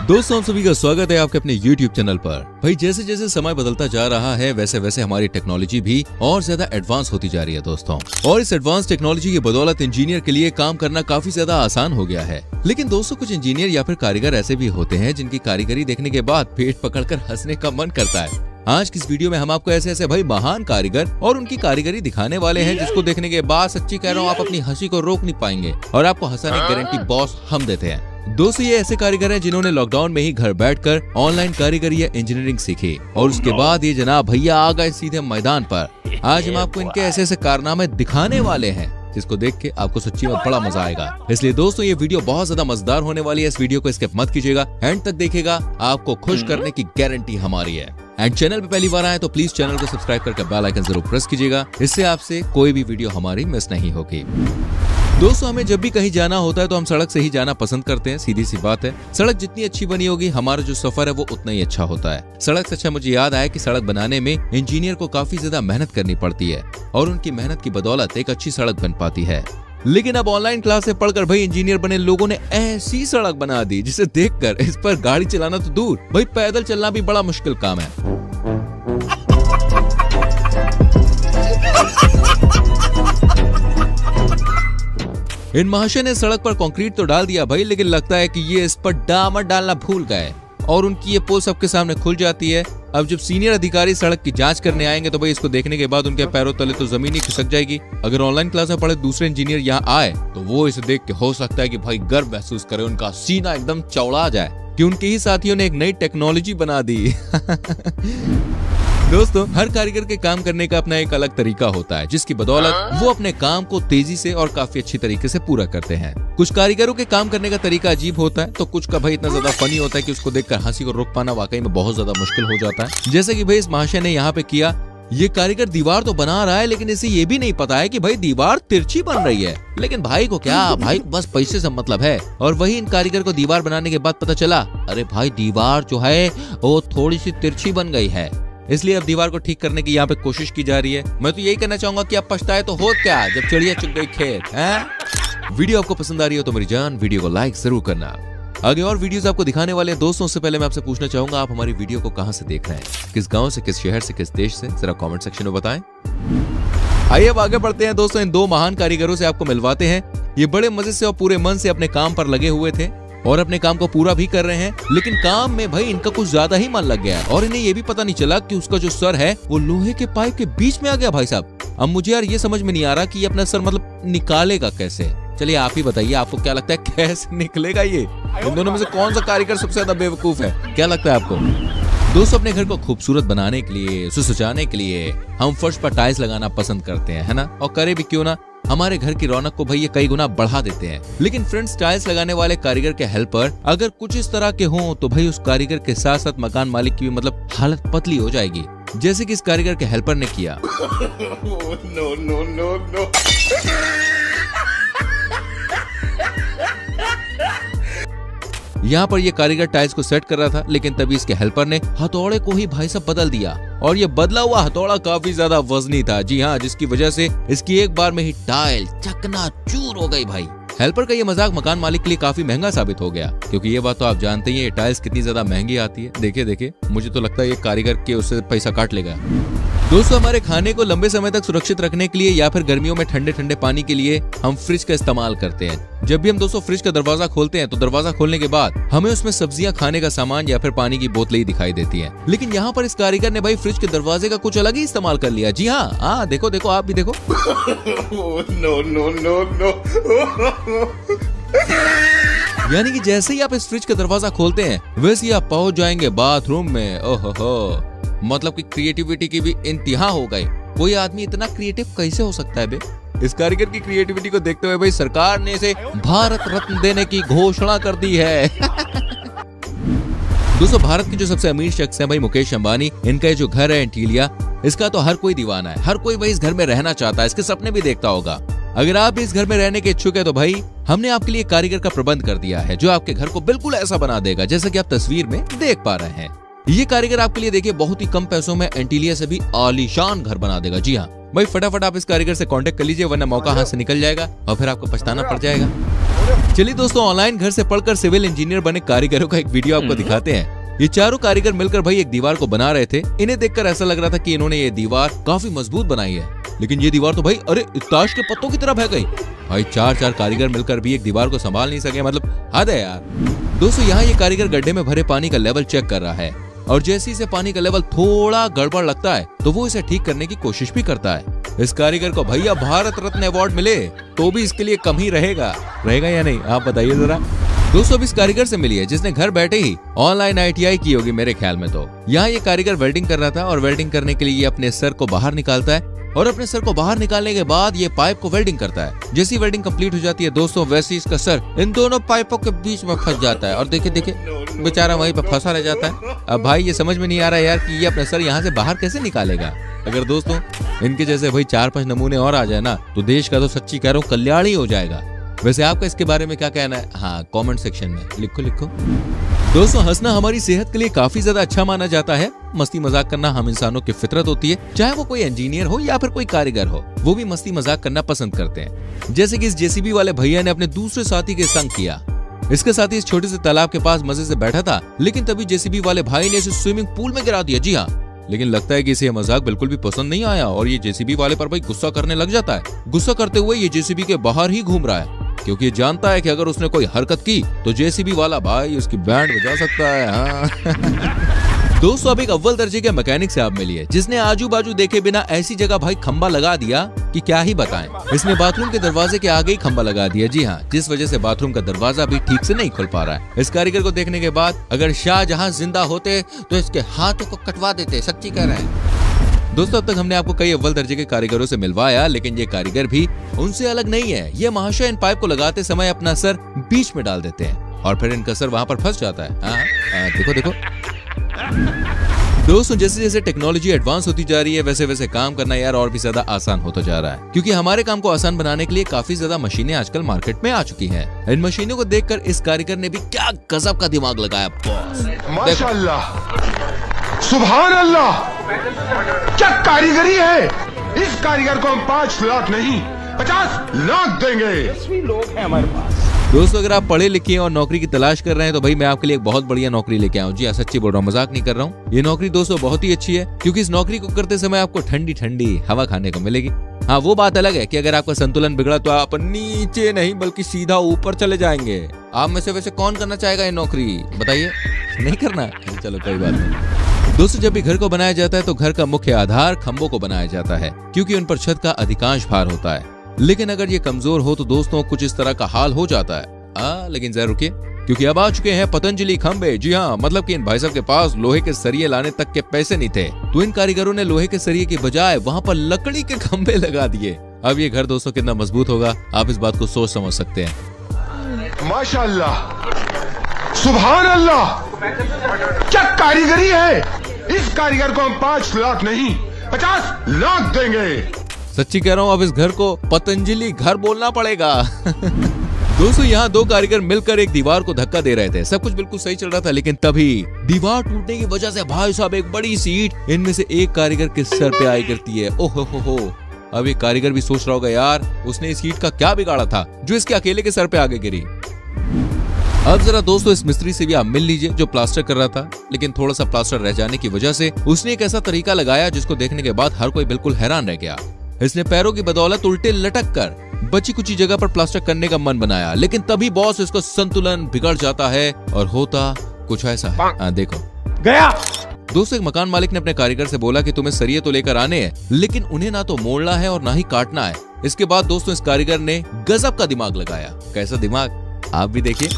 दोस्तों हम सभी का स्वागत है आपके अपने YouTube चैनल पर। भाई जैसे जैसे समय बदलता जा रहा है वैसे वैसे हमारी टेक्नोलॉजी भी और ज्यादा एडवांस होती जा रही है दोस्तों। और इस एडवांस टेक्नोलॉजी की बदौलत इंजीनियर के लिए काम करना काफी ज्यादा आसान हो गया है। लेकिन दोस्तों कुछ इंजीनियर या फिर कारीगर ऐसे भी होते हैं जिनकी कारीगरी देखने के बाद पेट पकड़कर हंसने का मन करता है। आज की इस वीडियो में हम आपको ऐसे ऐसे भाई महान कारीगर और उनकी कारीगरी दिखाने वाले हैं जिसको देखने के बाद सच्ची कह रहा हूँ आप अपनी हंसी को रोक नहीं पाएंगे और आपको हंसाने की गारंटी बॉस हम देते हैं। दोस्तों ये ऐसे कारीगर हैं जिन्होंने लॉकडाउन में ही घर बैठकर ऑनलाइन कारीगरी या इंजीनियरिंग सीखी और उसके बाद ये जनाब भैया आ गए सीधे मैदान पर। आज हम आपको इनके ऐसे ऐसे कारनामे दिखाने वाले हैं जिसको देख के आपको सच्ची में बड़ा मजा आएगा। इसलिए दोस्तों ये वीडियो बहुत ज्यादा मजेदार होने वाली है। इस वीडियो को स्किप मत कीजिएगा, एंड तक देखिएगा, आपको खुश करने की गारंटी हमारी है। एंड चैनल पे पहली बार आए तो प्लीज चैनल को सब्सक्राइब करके बेल आइकन जरूर प्रेस कीजिएगा, इससे आपसे कोई भी वीडियो हमारी मिस नहीं होगी। दोस्तों हमें जब भी कहीं जाना होता है तो हम सड़क से ही जाना पसंद करते हैं, सीधी सी बात है। सड़क जितनी अच्छी बनी होगी हमारा जो सफर है वो उतना ही अच्छा होता है। सड़क से अच्छा मुझे याद आया कि सड़क बनाने में इंजीनियर को काफी ज्यादा मेहनत करनी पड़ती है और उनकी मेहनत की बदौलत एक अच्छी सड़क बन पाती है। लेकिन अब ऑनलाइन क्लास से पढ़कर भाई इंजीनियर बने लोगों ने ऐसी सड़क बना दी जिसे देखकर इस पर गाड़ी चलाना तो दूर, भाई पैदल चलना भी बड़ा मुश्किल काम है। इन महाशय ने सड़क पर कंक्रीट तो डाल दिया भाई, लेकिन लगता है कि ये इस पर डामर डालना भूल गए और उनकी ये पोल सबके सामने खुल जाती है। अब जब सीनियर अधिकारी सड़क की जांच करने आएंगे तो भाई इसको देखने के बाद उनके पैरों तले तो जमीन ही खिसक जाएगी। अगर ऑनलाइन क्लास में पढ़े दूसरे इंजीनियर यहाँ आए तो वो इसे देख के हो सकता है कि भाई गर्व महसूस करे, उनका सीना एकदम चौड़ा जाए कि उनके ही साथियों ने एक नई टेक्नोलॉजी बना दी। दोस्तों हर कारीगर के काम करने का अपना एक अलग तरीका होता है जिसकी बदौलत वो अपने काम को तेजी से और काफी अच्छी तरीके से पूरा करते हैं। कुछ कारीगरों के काम करने का तरीका अजीब होता है तो कुछ का भाई इतना ज्यादा फनी होता है कि उसको देखकर हंसी को रोक पाना वाकई में बहुत ज्यादा मुश्किल हो जाता है। जैसे कि भाई इस महाशय ने यहाँ पे किया, ये कारीगर दीवार तो बना रहा है लेकिन इसे ये भी नहीं पता है कि भाई दीवार तिरछी बन रही है। लेकिन भाई को क्या, भाई को बस पैसे से मतलब है। और वही इन कारीगर को दीवार बनाने के बाद पता चला, अरे भाई दीवार जो है वो थोड़ी सी तिरछी बन गई है, इसलिए अब दीवार को ठीक करने की यहाँ पे कोशिश की जा रही है। मैं तो यही कहना चाहूंगा कि अब पछताए तो हो क्या जब चिड़िया चुग गई खेत है। वीडियो आपको पसंद आ रही हो तो मेरी जान वीडियो को लाइक जरूर करना। आगे और वीडियोस आपको दिखाने वाले हैं दोस्तों। उससे पहले मैं आपसे पूछना चाहूंगा आप हमारी वीडियो को कहां से देख रहे हैं, किस गांव से, किस शहर से, किस देश से, जरा कमेंट सेक्शन में बताएं। आइए अब आगे बढ़ते हैं दोस्तों, इन दो महान कारीगरों से आपको मिलवाते हैं। ये बड़े मजे से और पूरे मन से अपने काम पर लगे हुए थे और अपने काम को पूरा भी कर रहे हैं, लेकिन काम में भाई इनका कुछ ज्यादा ही मन लग गया है और इन्हें ये भी पता नहीं चला कि उसका जो सर है वो लोहे के पाइप के बीच में आ गया। भाई साहब अब मुझे यार ये समझ में नहीं आ रहा कि ये अपना सर मतलब निकालेगा कैसे। चलिए आप ही बताइए, आपको क्या लगता है कैसे निकलेगा ये? इन दोनों में से कौन सा कारीगर सबसे ज्यादा बेवकूफ है, क्या लगता है आपको? दोस्तों अपने घर को खूबसूरत बनाने के लिए, उसे सजाने के लिए हम फर्श पर टाइल्स लगाना पसंद करते हैं, है ना? और करे भी क्यों ना, हमारे घर की रौनक को भाई ये कई गुना बढ़ा देते हैं। लेकिन फ्रेंड्स टाइल्स लगाने वाले कारीगर के हेल्पर अगर कुछ इस तरह के हों तो भाई उस कारीगर के साथ साथ मकान मालिक की भी मतलब हालत पतली हो जाएगी, जैसे कि इस कारीगर के हेल्पर ने किया। No, no, no, no. यहाँ पर ये कारीगर टाइल्स को सेट कर रहा था, लेकिन तभी इसके हेल्पर ने हथौड़े को ही भाई साहब बदल दिया और ये बदला हुआ हथौड़ा काफी ज्यादा वजनी था। जी हाँ, जिसकी वजह से इसकी एक बार में ही टाइल चकनाचूर हो गई। भाई हेल्पर का ये मजाक मकान मालिक के लिए काफी महंगा साबित हो गया, क्योंकि ये बात तो आप जानते ही हैं ये टाइल्स कितनी ज्यादा महंगी आती है। देखिए देखिए, मुझे तो लगता है ये कारीगर के उससे पैसा काट लेगा। दोस्तों हमारे खाने को लंबे समय तक सुरक्षित रखने के लिए या फिर गर्मियों में ठंडे ठंडे पानी के लिए हम फ्रिज का इस्तेमाल करते हैं। जब भी हम दोस्तों फ्रिज का दरवाजा खोलते हैं तो दरवाजा खोलने के बाद हमें उसमें सब्जियां, खाने का सामान या फिर पानी की बोतलें ही दिखाई देती हैं। लेकिन यहाँ पर इस कारीगर ने भाई फ्रिज के दरवाजे का कुछ अलग ही इस्तेमाल कर लिया। जी हाँ, देखो देखो, आप भी देखो। No, no, no, no. यानी कि जैसे ही आप इस फ्रिज का दरवाजा खोलते हैं वैसे ही आप पहुंच जाएंगे बाथरूम में। ओहो, मतलब कि क्रिएटिविटी की भी इंतहा हो गई। कोई आदमी इतना क्रिएटिव कैसे हो सकता है बे? इस कारीगर की क्रिएटिविटी को देखते हुए भाई सरकार ने इसे भारत रत्न देने की घोषणा कर दी है। दोस्तों भारत के जो सबसे अमीर शख्स हैं भाई मुकेश अंबानी, इनका ये जो घर है एंटीलिया, इसका तो हर कोई दीवाना है। हर कोई भाई इस घर में रहना चाहता है, इसके सपने भी देखता होगा। अगर आप इस घर में रहने के इच्छुक है तो भाई हमने आपके लिए कारीगर का प्रबंध कर दिया है जो आपके घर को बिल्कुल ऐसा बना देगा जैसा कि आप तस्वीर में देख पा रहे हैं। ये कारीगर आपके लिए देखिए बहुत ही कम पैसों में एंटीलिया से भी आलीशान घर बना देगा। जी हाँ भाई, फटाफट आप इस कारीगर से कांटेक्ट कर लीजिए, वरना मौका हाथ से निकल जाएगा और फिर आपको पछताना पड़ जाएगा। चलिए दोस्तों, ऑनलाइन घर से पढ़कर सिविल इंजीनियर बने कारीगरों का एक वीडियो आपको दिखाते हैं। ये चारों कारीगर मिलकर भाई एक दीवार को बना रहे थे। इन्हें देखकर ऐसा लग रहा था कि इन्होंने ये दीवार काफी मजबूत बनाई है, लेकिन ये दीवार तो भाई अरे ताश के पत्तों की तरह बह गई। भाई चार कारीगर मिलकर भी एक दीवार को संभाल नहीं सके, मतलब हद है यार। दोस्तों यहाँ ये कारीगर गड्ढे में भरे पानी का लेवल चेक कर रहा है और जैसे ही इसे पानी का लेवल थोड़ा गड़बड़ लगता है तो वो इसे ठीक करने की कोशिश भी करता है। इस कारीगर को भैया भारत रत्न अवार्ड मिले तो भी इसके लिए कम ही रहेगा या नहीं, आप बताइए जरा। दोस्तों अब इस कारीगर से मिली है जिसने घर बैठे ही ऑनलाइन ITI की होगी मेरे ख्याल में। तो यहाँ ये कारीगर वेल्डिंग कर रहा था और वेल्डिंग करने के लिए ये अपने सर को बाहर निकालता है और अपने सर को बाहर निकालने के बाद ये पाइप को वेल्डिंग करता है। जैसी वेल्डिंग कंप्लीट हो जाती है दोस्तों, वैसे इसका सर इन दोनों पाइपों के बीच में फंस जाता है और देखिए बेचारा वहीं पे फंसा रह जाता है। अब भाई ये समझ में नहीं आ रहा है यार कि ये अपने सर यहाँ से बाहर कैसे निकालेगा। अगर दोस्तों इनके जैसे भाई 4-5 नमूने और आ जाए ना तो देश का तो सच्ची कह रहा हूँ कल्याण ही हो जाएगा। वैसे आपका इसके बारे में क्या कहना है? हाँ कमेंट सेक्शन में लिखो। दोस्तों हंसना हमारी सेहत के लिए काफी ज्यादा अच्छा माना जाता है। मस्ती मजाक करना हम इंसानों की फितरत होती है, चाहे वो कोई इंजीनियर हो या फिर कोई कारीगर हो, वो भी मस्ती मजाक करना पसंद करते हैं। जैसे कि इस JCB वाले भैया ने अपने दूसरे साथी के संग किया। इसके साथी इस छोटे से तालाब के पास मजे से बैठा था, लेकिन तभी JCB वाले भाई ने इसे स्विमिंग पूल में गिरा दिया। जी हाँ, लेकिन लगता है कि इसे मजाक बिल्कुल भी पसंद नहीं आया और ये JCB वाले पर भाई गुस्सा करने लग जाता है। गुस्सा करते हुए ये JCB के बाहर ही घूम रहा है, क्योंकि जानता है कि अगर उसने कोई हरकत की तो JCB वाला भाई उसकी बैंड बजा सकता है। हाँ। दोस्तों अब एक अव्वल दर्जे के मैकेनिक से आप मिलिए जिसने आजू बाजू देखे बिना ऐसी जगह भाई खंबा लगा दिया कि क्या ही बताएं। इसने बाथरूम के दरवाजे के आगे ही खंबा लगा दिया। जी हाँ, जिस वजह से बाथरूम का दरवाजा भी ठीक से नहीं खुल पा रहा है। इस कारीगर को देखने के बाद अगर शाहजहां जिंदा होते तो इसके हाथों को कटवा देते, सच्ची कह रहे हैं। दोस्तों अब तक हमने आपको कई अव्वल दर्जे के कारीगरों से मिलवाया, लेकिन ये कारीगर भी उनसे अलग नहीं है। ये महाशय इन पाइप को लगाते समय अपना सर बीच में डाल देते हैं और फिर इनका सर वहां पर फंस जाता है। देखो दोस्तों, जैसे जैसे टेक्नोलॉजी एडवांस होती जा रही है वैसे वैसे काम करना यार और भी ज्यादा आसान होता जा रहा है, क्योंकि हमारे काम को आसान बनाने के लिए काफी ज्यादा मशीनें आजकल मार्केट में आ चुकी हैं। इन मशीनों को देखकर इस कारीगर ने भी क्या गजब का दिमाग लगाया। माशाअल्लाह, सुभान अल्लाह, क्या कारीगरी है। इस कारीगर को हम 5 लाख नहीं 50 लाख देंगे। लोग हैं हमारे पास। दोस्तों अगर आप पढ़े लिखे और नौकरी की तलाश कर रहे हैं तो भाई मैं आपके लिए एक बहुत बढ़िया नौकरी लेके आया हूँ। जी सच्ची बोल रहा हूँ, मजाक नहीं कर रहा हूँ। ये नौकरी दोस्तों बहुत ही अच्छी है, क्योंकि इस नौकरी को करते समय आपको ठंडी ठंडी हवा खाने को मिलेगी। हाँ वो बात अलग है कि अगर आपका संतुलन बिगड़ा तो आप नीचे नहीं बल्कि सीधा ऊपर चले जाएंगे। आप में से वैसे कौन करना चाहेगा ये नौकरी, बताइए? नहीं करना? चलो कोई बात नहीं। दोस्तों जब भी घर को बनाया जाता है तो घर का मुख्य आधार खंभों को बनाया जाता है, क्योंकि उन पर छत का अधिकांश भार होता है। लेकिन अगर ये कमजोर हो तो दोस्तों कुछ इस तरह का हाल हो जाता है। लेकिन जरा रुकिए, क्योंकि अब आ चुके हैं पतंजलि खंबे। जी हाँ, मतलब कि इन भाई साहब के पास लोहे के सरिये लाने तक के पैसे नहीं थे, तो इन कारीगरों ने लोहे के सरिये की बजाय वहाँ पर लकड़ी के खंबे लगा दिए। अब ये घर दोस्तों कितना मजबूत होगा आप इस बात को सोच समझ सकते हैं। माशाअल्लाह, सुभान अल्लाह, क्या कारीगरी है। इस कारीगर को हम 5 लाख नहीं 50 लाख देंगे। सच्ची कह रहा हूँ, अब इस घर को पतंजलि घर बोलना पड़ेगा। दोस्तों यहाँ 2 कारीगर मिलकर एक दीवार को धक्का दे रहे थे। सब कुछ बिल्कुल सही चल रहा था, लेकिन तभी दीवार टूटने की वजह से भाई साहब एक बड़ी सी ईंट इनमें से एक कारीगर के सर पे आई गिरती है। ओहो हो। अब ये कारीगर भी सोच रहा होगा यार उसने इस ईंट का क्या बिगाड़ा था जो इसके अकेले के सर पे आगे गिरी। अब जरा दोस्तों इस मिस्त्री से भी आप मिल लीजिए जो प्लास्टर कर रहा था, लेकिन थोड़ा सा प्लास्टर रह जाने की वजह से उसने एक ऐसा तरीका लगाया जिसको देखने के बाद हर कोई बिल्कुल हैरान रह गया। इसने पैरों की बदौलत उल्टे लटक कर बची कुची जगह पर प्लास्टर करने का मन बनाया, लेकिन तभी बॉस इसका संतुलन बिगड़ जाता है और होता कुछ ऐसा है। देखो गया। दोस्तों एक मकान मालिक ने अपने कारीगर से बोला कि तुम्हें सरिये तो लेकर आने हैं, लेकिन उन्हें ना तो मोड़ना है और ना ही काटना है। इसके बाद दोस्तों इस कारीगर ने गजब का दिमाग लगाया। कैसा दिमाग आप भी देखिए।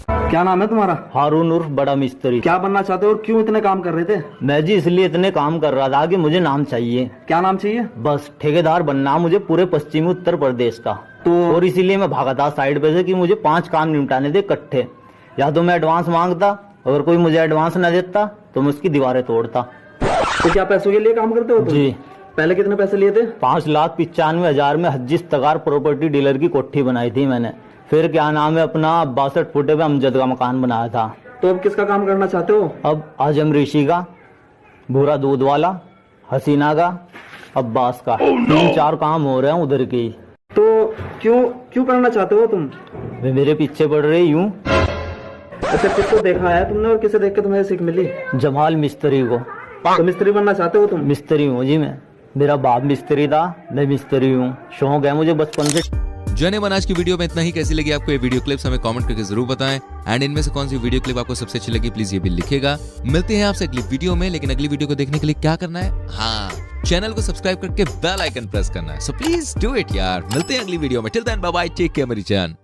क्या नाम है तुम्हारा? हारून उर्फ बड़ा मिस्त्री। क्या बनना चाहते हो और क्यों इतने काम कर रहे थे? मैं जी इसलिए इतने काम कर रहा था कि मुझे नाम चाहिए। क्या नाम चाहिए? बस ठेकेदार बनना मुझे पूरे पश्चिमी उत्तर प्रदेश का। तो और इसीलिए मैं भागा था साइड पे से कि मुझे 5 काम निपटाने थे इकट्ठे। या तो मैं एडवांस मांगता, अगर कोई मुझे एडवांस न देता तो मैं उसकी दीवारें तोड़ता। तो क्या पैसों के लिए काम करते हो तुम? जी। पहले कितने पैसे लिए थे? 5,95,000 में हज्जिस तगार प्रॉपर्टी डीलर की कोठी बनाई थी मैंने। फिर क्या नाम है अपना 62 फुटे पे अमजद का मकान बनाया था। तो अब किसका काम करना चाहते हो? अब आजम ऋषि का, भूरा दूध वाला, हसीना का, अब्बास का। 3-4 काम हो रहे हैं उधर के ही। तो क्यों क्यों करना चाहते हो तुम? वे मेरे पीछे पड़ रहे यूं। अच्छा, किसको देखा है तुमने और किसे देख के तुम्हें सीख मिली? जमाल मिस्त्री को। तो मिस्त्री बनना चाहते हो तुम? मिस्त्री हूँ जी मैं। मेरा बाप मिस्त्री था, मैं मिस्त्री हूँ। शौक है मुझे बचपन से। जनेब, आज की वीडियो में इतना ही। कैसी लगी आपको ये वीडियो क्लिप्स हमें कमेंट करके जरूर बताएं। एंड इनमें से कौन सी वीडियो क्लिप आपको सबसे अच्छी लगी प्लीज ये भी लिखिएगा। मिलते हैं आपसे अगली वीडियो में, लेकिन अगली वीडियो को देखने के लिए क्या करना है? हाँ, चैनल को सब्सक्राइब करके बेल आइकन प्रेस करना है। सो प्लीज डू इट यार। मिलते हैं अगली वीडियो में। Till then bye bye, take care मेरी जान।